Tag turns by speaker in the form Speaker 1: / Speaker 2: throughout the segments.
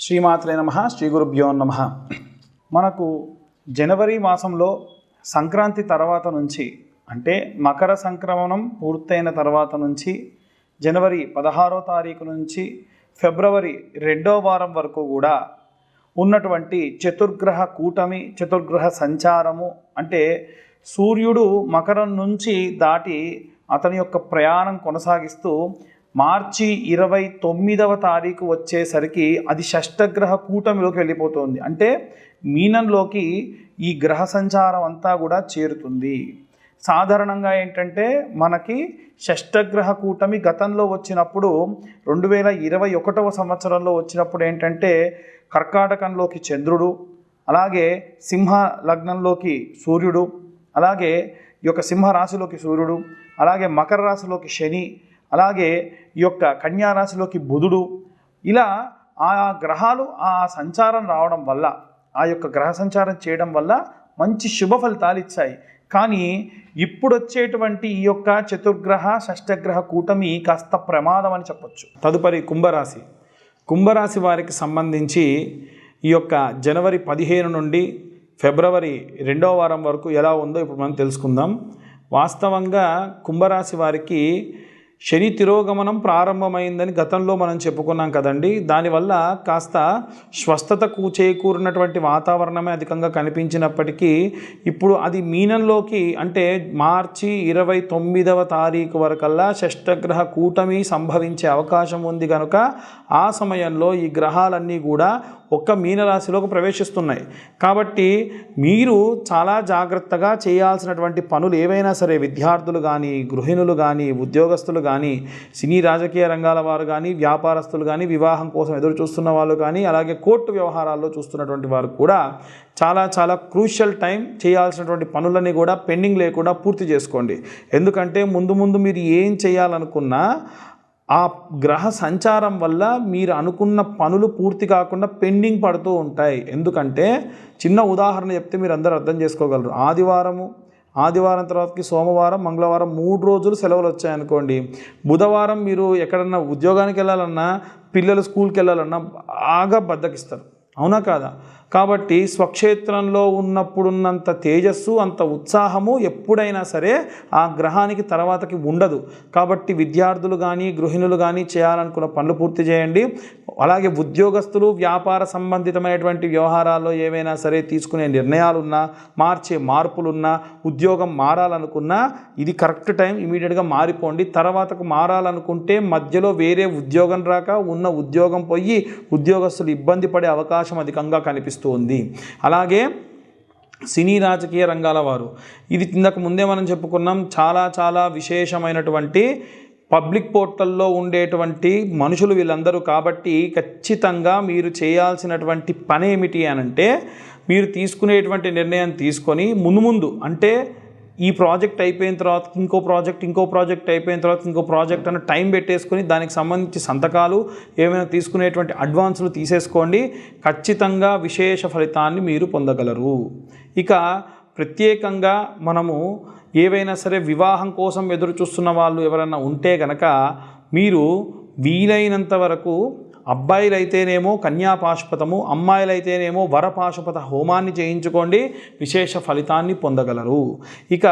Speaker 1: శ్రీమాత్రే నమః శ్రీ గురుభ్యో నమః. మనకు జనవరి మాసంలో సంక్రాంతి తర్వాత నుంచి అంటే మకర సంక్రమణం పూర్తయిన తర్వాత నుంచి జనవరి 16వ తారీఖు నుంచి ఫిబ్రవరి 2వ వారం వరకు కూడా ఉన్నటువంటి చతుర్గ్రహ కూటమి చతుర్గ్రహ సంచారము అంటే సూర్యుడు మకరం నుంచి దాటి అతని యొక్క ప్రయాణం కొనసాగిస్తూ మార్చి 29వ తారీఖు వచ్చేసరికి అది షష్టగ్రహ కూటమిలోకి వెళ్ళిపోతుంది. అంటే మీనంలోకి ఈ గ్రహ సంచారం అంతా కూడా చేరుతుంది. సాధారణంగా ఏంటంటే మనకి షష్టగ్రహ కూటమి గతంలో వచ్చినప్పుడు 2021వ సంవత్సరంలో వచ్చినప్పుడు ఏంటంటే కర్కాటకంలోకి చంద్రుడు, అలాగే సింహ లగ్నంలోకి సూర్యుడు, అలాగే ఈ యొక్క సింహరాశిలోకి సూర్యుడు, అలాగే మకర రాశిలోకి శని, అలాగే ఈ యొక్క కన్యా రాశిలోకి బుధుడు, ఇలా ఆ గ్రహాలు ఆ సంచారం రావడం వల్ల ఆ యొక్క గ్రహ సంచారం చేయడం వల్ల మంచి శుభ ఫలితాలు ఇచ్చాయి. కానీ ఇప్పుడు వచ్చేటువంటి ఈ యొక్క చతుర్గ్రహ షష్టగ్రహ కూటమి కాస్త ప్రమాదం అని చెప్పొచ్చు. తదుపరి కుంభరాశి వారికి సంబంధించి ఈ యొక్క జనవరి 15 నుండి ఫిబ్రవరి 2వ వారం వరకు ఎలా ఉందో ఇప్పుడు మనం తెలుసుకుందాం. వాస్తవంగా కుంభరాశి వారికి శని తిరోగమనం ప్రారంభమైందని గతంలో మనం చెప్పుకున్నాం కదండి. దానివల్ల కాస్త స్వస్థతకు చేకూరినటువంటి వాతావరణమే అధికంగా కనిపించినప్పటికీ ఇప్పుడు అది మీనంలోకి అంటే మార్చి 29వ తారీఖు వరకల్లా షష్టగ్రహ కూటమి సంభవించే అవకాశం ఉంది కనుక ఆ సమయంలో ఈ గ్రహాలన్నీ కూడా ఒక్క మీనరాశిలోకి ప్రవేశిస్తున్నాయి. కాబట్టి మీరు చాలా జాగ్రత్తగా చేయాల్సినటువంటి పనులు ఏవైనా సరే, విద్యార్థులు కానీ, గృహిణులు కానీ, ఉద్యోగస్తులు కానీ, సినీ రాజకీయ రంగాల వారు కానీ, వ్యాపారస్తులు కానీ, వివాహం కోసం ఎదురు చూస్తున్న వాళ్ళు కానీ, అలాగే కోర్టు వ్యవహారాల్లో చూస్తున్నటువంటి వారు కూడా చాలా క్రూషియల్ టైం. చేయాల్సినటువంటి పనులన్నీ కూడా పెండింగ్ లేకుండా పూర్తి చేసుకోండి. ఎందుకంటే ముందు మీరు ఏం చేయాలనుకున్నా ఆ గ్రహ సంచారం వల్ల మీరు అనుకున్న పనులు పూర్తి కాకుండా పెండింగ్ పడుతూ ఉంటాయి. ఎందుకంటే చిన్న ఉదాహరణ చెప్తే మీరు అందరూ అర్థం చేసుకోగలరు. ఆదివారం తర్వాతకి సోమవారం, మంగళవారం 3 రోజులు సెలవులు వచ్చాయనుకోండి. బుధవారం మీరు ఎక్కడన్నా ఉద్యోగానికి వెళ్ళాలన్నా, పిల్లలు స్కూల్కి వెళ్ళాలన్నా బాగా బద్దకిస్తారు. అవునా కాదా? కాబట్టి స్వక్షేత్రంలో ఉన్నప్పుడున్నంత తేజస్సు, అంత ఉత్సాహము ఎప్పుడైనా సరే ఆ గ్రహానికి తర్వాతకి ఉండదు. కాబట్టి విద్యార్థులు కానీ, గృహిణులు కానీ చేయాలనుకున్న పనులు పూర్తి చేయండి. అలాగే ఉద్యోగస్తులు వ్యాపార సంబంధితమైనటువంటి వ్యవహారాల్లో ఏవైనా సరే తీసుకునే నిర్ణయాలున్నా, మార్చే మార్పులున్నా, ఉద్యోగం మారాలనుకున్నా ఇది కరెక్ట్ టైం. ఇమీడియట్గా మారిపోండి. తర్వాతకు మారాలనుకుంటే మధ్యలో వేరే ఉద్యోగం రాక ఉన్న ఉద్యోగం పోయి ఉద్యోగస్తులు ఇబ్బంది పడే అవకాశం అధికంగా కనిపిస్తుంది. అలాగే సినీ రాజకీయ రంగాల వారు, ఇది ఇంతకు ముందే మనం చెప్పుకున్నాం, చాలా విశేషమైనటువంటి పబ్లిక్ పోర్టల్లో ఉండేటువంటి మనుషులు వీళ్ళందరూ. కాబట్టి ఖచ్చితంగా మీరు చేయాల్సినటువంటి పని ఏమిటి అనంటే, మీరు తీసుకునేటువంటి నిర్ణయం తీసుకొని ముందు అంటే ఈ ప్రాజెక్ట్ అయిపోయిన తర్వాత ఇంకో ప్రాజెక్ట్ అయిపోయిన తర్వాత ఇంకో ప్రాజెక్ట్ అన్న టైం పెట్టేసుకొని దానికి సంబంధించి సంతకాలు ఏమైనా తీసుకునేటువంటి అడ్వాన్సులు తీసేసుకోండి. ఖచ్చితంగా విశేష ఫలితాన్ని మీరు పొందగలరు. ఇక ప్రత్యేకంగా మనము ఏవైనా సరే వివాహం కోసం ఎదురు చూస్తున్న వాళ్ళు ఎవరైనా ఉంటే కనుక మీరు వీలైనంత వరకు అబ్బాయిలైతేనేమో కన్యాపాశుపతము, అమ్మాయిలైతేనేమో వరపాశుపత హోమాన్ని చేయించుకోండి. విశేష ఫలితాన్ని పొందగలరు. ఇక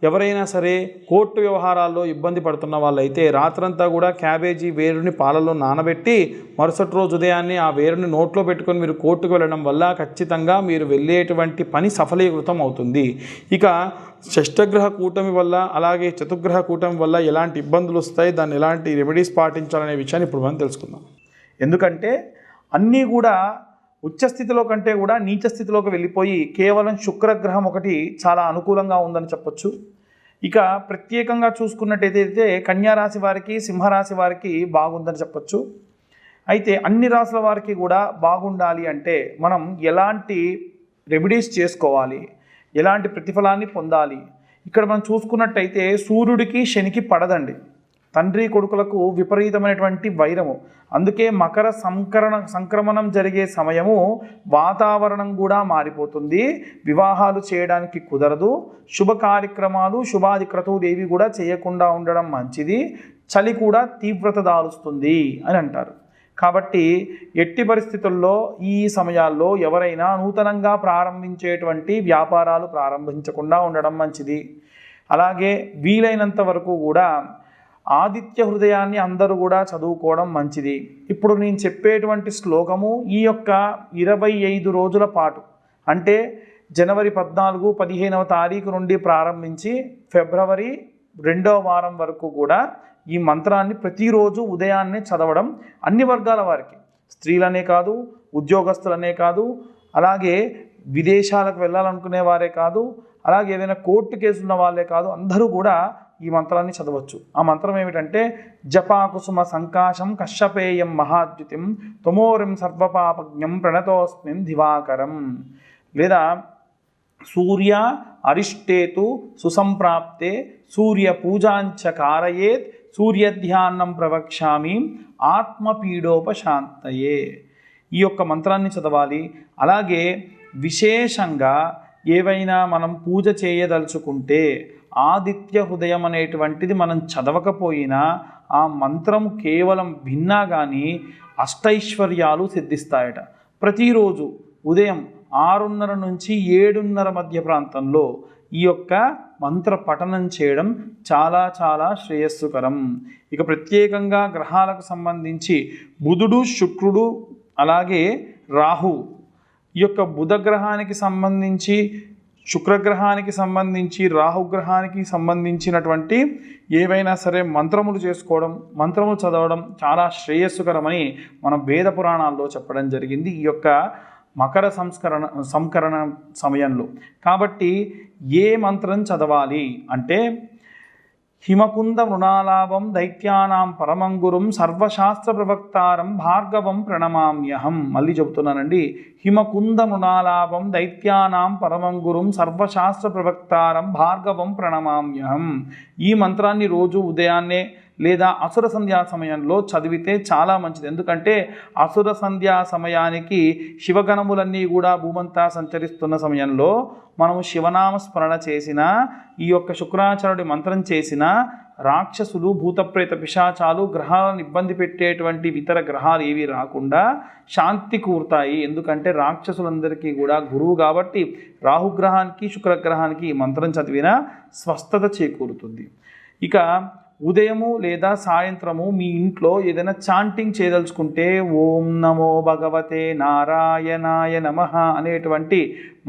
Speaker 1: ఎవరైనా సరే కోర్టు వ్యవహారాల్లో ఇబ్బంది పడుతున్న వాళ్ళైతే రాత్రంతా కూడా క్యాబేజీ వేరుని పాలలో నానబెట్టి మరుసటి రోజు ఉదయాన్నే ఆ వేరుని నోట్లో పెట్టుకొని మీరు కోర్టుకు వెళ్ళడం వల్ల ఖచ్చితంగా మీరు వెళ్ళేటువంటి పని సఫలీకృతం అవుతుంది. ఇక షష్టగ్రహ కూటమి వల్ల అలాగే చతుర్గ్రహ కూటమి వల్ల ఎలాంటి ఇబ్బందులు వస్తాయి, దాన్ని ఎలాంటి రెమెడీస్ పాటించాలనే విషయాన్ని ఇప్పుడు మనం తెలుసుకుందాం. ఎందుకంటే అన్నీ కూడా ఉచ్చస్థితిలో కంటే కూడా నీచ స్థితిలోకి వెళ్ళిపోయి కేవలం శుక్రగ్రహం ఒకటి చాలా అనుకూలంగా ఉందని చెప్పొచ్చు. ఇక ప్రత్యేకంగా చూసుకున్నట్టయితే కన్యారాశి వారికి, సింహరాశి వారికి బాగుందని చెప్పొచ్చు. అయితే అన్ని రాశుల వారికి కూడా బాగుండాలి అంటే మనం ఎలాంటి రెమెడీస్ చేసుకోవాలి, ఎలాంటి ప్రతిఫలాన్ని పొందాలి? ఇక్కడ మనం చూసుకున్నట్టయితే సూర్యుడికి శనికి పడదండి. తండ్రి కొడుకులకు విపరీతమైనటువంటి వైరము. అందుకే మకర సంక్రమణం జరిగే సమయము వాతావరణం కూడా మారిపోతుంది. వివాహాలు చేయడానికి కుదరదు. శుభ కార్యక్రమాలు, శుభాది క్రతువులు ఏవి కూడా చేయకుండా ఉండడం మంచిది. చలి కూడా తీవ్రత దాలుస్తుంది అని అంటారు. కాబట్టి ఎట్టి పరిస్థితుల్లో ఈ సమయాల్లో ఎవరైనా నూతనంగా ప్రారంభించేటువంటి వ్యాపారాలు ప్రారంభించకుండా ఉండడం మంచిది. అలాగే వీలైనంత వరకు కూడా ఆదిత్య హృదయాన్ని అందరూ కూడా చదువుకోవడం మంచిది. ఇప్పుడు నేను చెప్పేటువంటి శ్లోకము ఈ యొక్క 25 రోజుల పాటు, అంటే జనవరి 14, 15వ తారీఖు నుండి ప్రారంభించి ఫిబ్రవరి 2వ వారం వరకు కూడా ఈ మంత్రాన్ని ప్రతిరోజు ఉదయాన్నే చదవడం అన్ని వర్గాల వారికి, స్త్రీలనే కాదు, ఉద్యోగస్తులనే కాదు, అలాగే విదేశాలకు వెళ్ళాలనుకునే వారే కాదు, అలాగే ఏదైనా కోర్టు కేసులు ఉన్న వాళ్ళే కాదు, అందరూ కూడా ఈ మంత్రాన్ని చదవచ్చు. ఆ మంత్రం ఏమిటంటే జపాకుసుమ సంకాశం కశ్యపేయం మహాద్యుతిం తమోరిం సర్వపాపజ్ఞం ప్రణతోస్మిన్ దివాకరం. లేదా సూర్య అరిష్టేతు సుసంప్రాప్తే సూర్య పూజాంచ కారయేత్ సూర్యధ్యానం ప్రవక్ష్యామి ఆత్మపీడోపశాంతయే. ఈ యొక్క మంత్రాన్ని చదవాలి. అలాగే విశేషంగా ఏవైనా మనం పూజ చేయదలుచుకుంటే ఆదిత్య హృదయం అనేటువంటిది మనం చదవకపోయినా ఆ మంత్రం కేవలం విన్నా కానీ అష్టైశ్వర్యాలు సిద్ధిస్తాయట. ప్రతిరోజు ఉదయం 6:30 నుంచి 7:30 మధ్య ప్రాంతంలో ఈ యొక్క మంత్ర పఠనం చేయడం చాలా చాలా శ్రేయస్సుకరం. ఇక ప్రత్యేకంగా గ్రహాలకు సంబంధించి బుధుడు, శుక్రుడు, అలాగే రాహు, ఈ యొక్క బుధ గ్రహానికి సంబంధించి, శుక్రగ్రహానికి సంబంధించి, రాహుగ్రహానికి సంబంధించినటువంటి ఏవైనా సరే మంత్రములు చేసుకోవడం, మంత్రములు చదవడం చాలా శ్రేయస్సుకరమని మన వేద పురాణాల్లో చెప్పడం జరిగింది ఈ యొక్క మకర సంకరణ సమయంలో. కాబట్టి ఏ మంత్రం చదవాలి అంటే హిమకుంద మృణాలాభం దైత్యానాం పరమంగురుం సర్వశాస్త్ర ప్రవక్తారం భార్గవం ప్రణమామ్యహం. మళ్ళీ చెబుతున్నానండి. హిమకుంద మృణాలాభం దైత్యానాం పరమంగురుం సర్వశాస్త్ర ప్రవక్తారం భార్గవం ప్రణమామ్యహం. ఈ మంత్రాన్ని రోజు ఉదయాన్నే లేదా అసుర సంధ్యా సమయంలో చదివితే చాలా మంచిది. ఎందుకంటే అసుర సంధ్యా సమయానికి శివగణములన్నీ కూడా భూమంతా సంచరిస్తున్న సమయంలో మనము శివనామ స్మరణ చేసిన, ఈ యొక్క శుక్రాచార్యుడి మంత్రం చేసిన రాక్షసులు, భూతప్రేత పిశాచాలు, గ్రహాలను ఇబ్బంది పెట్టేటువంటి ఇతర గ్రహాలు ఏవి రాకుండా శాంతి కూరుతాయి. ఎందుకంటే రాక్షసులందరికీ కూడా గురువు కాబట్టి రాహుగ్రహానికి, శుక్రగ్రహానికి ఈ మంత్రం చదివిన స్వస్థత చేకూరుతుంది. ఇక ఉదయము లేదా సాయంత్రము మీ ఇంట్లో ఏదైనా చాంటింగ్ చేయదలుచుకుంటే ఓం నమో భగవతే నారాయణాయ నమః అనేటువంటి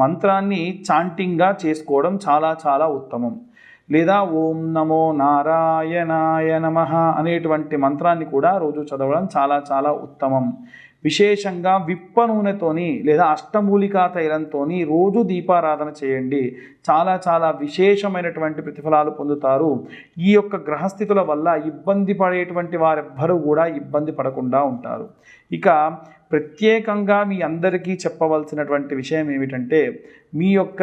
Speaker 1: మంత్రాన్ని చాంటింగ్గా చేసుకోవడం చాలా చాలా ఉత్తమం. లేదా ఓం నమో నారాయణాయ నమః అనేటువంటి మంత్రాన్ని కూడా రోజు చదవడం చాలా చాలా ఉత్తమం. విశేషంగా విప్ప నూనెతోని లేదా అష్టమూలికా తైలంతోని రోజు దీపారాధన చేయండి. చాలా చాలా విశేషమైనటువంటి ప్రతిఫలాలు పొందుతారు. ఈ యొక్క గ్రహస్థితుల వల్ల ఇబ్బంది పడేటువంటి వారెవ్వరూ కూడా ఇబ్బంది పడకుండా ఉంటారు. ఇక ప్రత్యేకంగా మీ అందరికీ చెప్పవలసినటువంటి విషయం ఏమిటంటే మీ యొక్క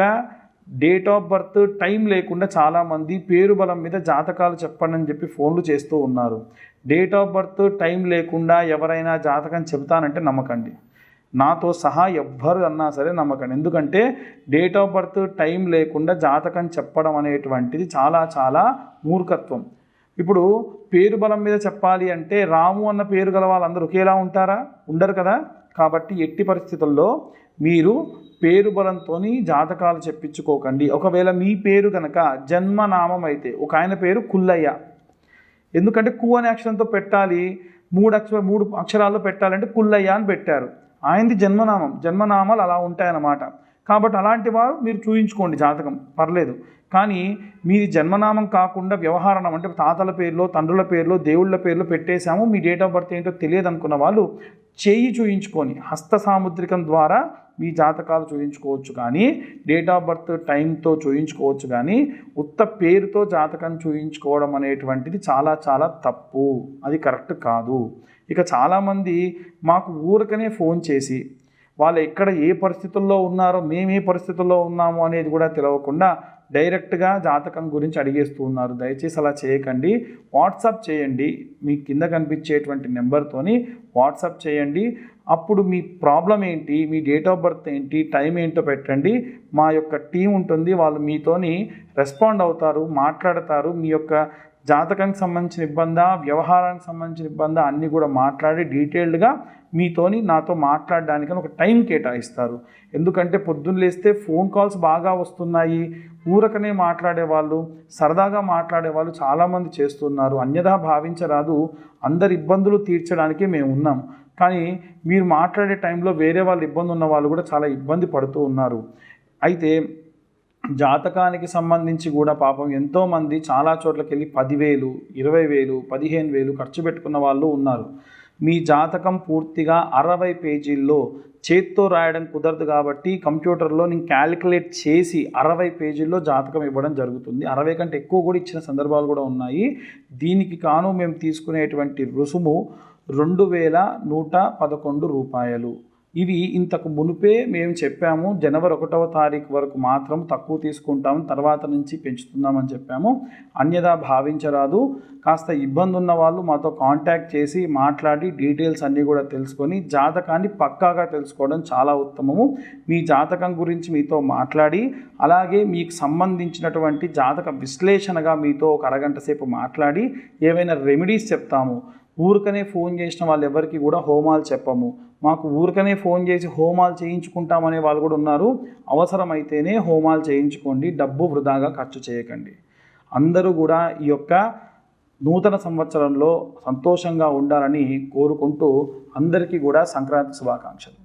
Speaker 1: డేట్ ఆఫ్ బర్త్ టైం లేకుండా చాలామంది పేరు బలం మీద జాతకాలు చెప్పండి అని చెప్పి ఫోన్లు చేస్తూ ఉన్నారు. డేట్ ఆఫ్ బర్త్ టైం లేకుండా ఎవరైనా జాతకం చెబుతానంటే నమ్మకండి. నాతో సహా ఎవ్వరు అన్నా సరే నమ్మకండి. ఎందుకంటే డేట్ ఆఫ్ బర్త్ టైం లేకుండా జాతకం చెప్పడం అనేటువంటిది చాలా చాలా మూర్ఖత్వం. ఇప్పుడు పేరు బలం మీద చెప్పాలి అంటే రాము అన్న పేరు గల వాళ్ళందరూ ఒకేలా ఉంటారా? ఉండరు కదా. కాబట్టి ఎట్టి పరిస్థితుల్లో మీరు పేరు బలంతో జాతకాలు చెప్పించుకోకండి. ఒకవేళ మీ పేరు కనుక జన్మనామం అయితే, ఒక ఆయన పేరు కుల్లయ్య, ఎందుకంటే కు అనే అక్షరంతో పెట్టాలి, మూడు అక్షరాల్లో పెట్టాలంటే కుల్లయ్య అని పెట్టారు. ఆయనది జన్మనామం, జన్మనామాలు అలా ఉంటాయన్నమాట. కాబట్టి అలాంటి వారు మీరు చూయించుకోండి జాతకం, పర్లేదు. కానీ మీది జన్మనామం కాకుండా వ్యవహారం అంటే తాతల పేర్లో, తండ్రుల పేర్లో, దేవుళ్ళ పేర్లో పెట్టేశాము, మీ డేట్ ఆఫ్ బర్త్ ఏంటో తెలియదు అనుకున్న వాళ్ళు చేయి చూయించుకొని హస్త సాముద్రికం ద్వారా మీ జాతకాలు చూయించుకోవచ్చు. కానీ డేట్ ఆఫ్ బర్త్ టైంతో చూయించుకోవచ్చు. కానీ ఉత్త పేరుతో జాతకం చూయించుకోవడం అనేటువంటిది చాలా చాలా తప్పు, అది కరెక్ట్ కాదు. ఇక చాలామంది మాకు ఊరికనే ఫోన్ చేసి వాళ్ళు ఎక్కడ ఏ పరిస్థితుల్లో ఉన్నారో, మేము ఏ పరిస్థితుల్లో ఉన్నాము అనేది కూడా తెలియకుండా డైరెక్ట్గా జాతకం గురించి అడిగేస్తూ ఉన్నారు. దయచేసి అలా చేయకండి. వాట్సాప్ చేయండి, మీ కింద కనిపించేటువంటి నెంబర్తోని వాట్సాప్ చేయండి. అప్పుడు మీ ప్రాబ్లం ఏంటి, మీ డేట్ ఆఫ్ బర్త్ ఏంటి, టైం ఏంటో పెట్టండి. మా యొక్క టీం ఉంటుంది, వాళ్ళు మీతోని రెస్పాండ్ అవుతారు, మాట్లాడతారు. మీ యొక్క జాతకానికి సంబంధించిన ఇబ్బందా, వ్యవహారానికి సంబంధించిన ఇబ్బందా అన్నీ కూడా మాట్లాడి డీటెయిల్డ్గా నాతో మాట్లాడడానికని ఒక టైం కేటాయిస్తారు. ఎందుకంటే పొద్దున్న లేస్తే ఫోన్ కాల్స్ బాగా వస్తున్నాయి, ఊరకనే మాట్లాడేవాళ్ళు, సరదాగా మాట్లాడేవాళ్ళు చాలామంది చేస్తున్నారు. అన్యథా భావించరాదు, అందరి ఇబ్బందులు తీర్చడానికే మేము ఉన్నాం. కానీ మీరు మాట్లాడే టైంలో వేరే వాళ్ళు ఇబ్బంది ఉన్న వాళ్ళు కూడా చాలా ఇబ్బంది పడుతూ ఉన్నారు. అయితే జాతకానికి సంబంధించి కూడా పాపం ఎంతోమంది చాలా చోట్లకి వెళ్ళి 10,000, 20,000, 15,000 ఖర్చు పెట్టుకున్న వాళ్ళు ఉన్నారు. మీ జాతకం పూర్తిగా 60 పేజీల్లో చేత్తో రాయడం కుదరదు కాబట్టి కంప్యూటర్లో నేను క్యాలిక్యులేట్ చేసి 60 పేజీల్లో జాతకం ఇవ్వడం జరుగుతుంది. 60 కంటే ఎక్కువ కూడా ఇచ్చిన సందర్భాలు కూడా ఉన్నాయి. దీనికి కాను మేము తీసుకునేటువంటి రుసుము 2,111 రూపాయలు. ఇవి ఇంతకు మునుపే మేము చెప్పాము. జనవరి 1వ తారీఖు వరకు మాత్రం తక్కువ తీసుకుంటాము, తర్వాత నుంచి పెంచుతున్నామని చెప్పాము. అన్యదా భావించరాదు. కాస్త ఇబ్బంది ఉన్న వాళ్ళు మాతో కాంటాక్ట్ చేసి మాట్లాడి డీటెయిల్స్ అన్నీ కూడా తెలుసుకొని జాతకాన్ని పక్కాగా తెలుసుకోవడం చాలా ఉత్తమము. మీ జాతకం గురించి మీతో మాట్లాడి అలాగే మీకు సంబంధించినటువంటి జాతక విశ్లేషణగా మీతో ఒక అరగంట సేపు మాట్లాడి ఏవైనా రెమెడీస్ చెప్తాము. ఊరికనే ఫోన్ చేసిన వాళ్ళు ఎవరికి కూడా హోమాలు చెప్పము. మాకు ఊరికనే ఫోన్ చేసి హోమాలు చేయించుకుంటామనే వాళ్ళు కూడా ఉన్నారు. అవసరమైతేనే హోమాలు చేయించుకోండి, డబ్బు వృధాగా ఖర్చు చేయకండి. అందరూ కూడా ఈ యొక్క నూతన సంవత్సరంలో సంతోషంగా ఉండాలని కోరుకుంటూ అందరికీ కూడా సంక్రాంతి శుభాకాంక్షలు.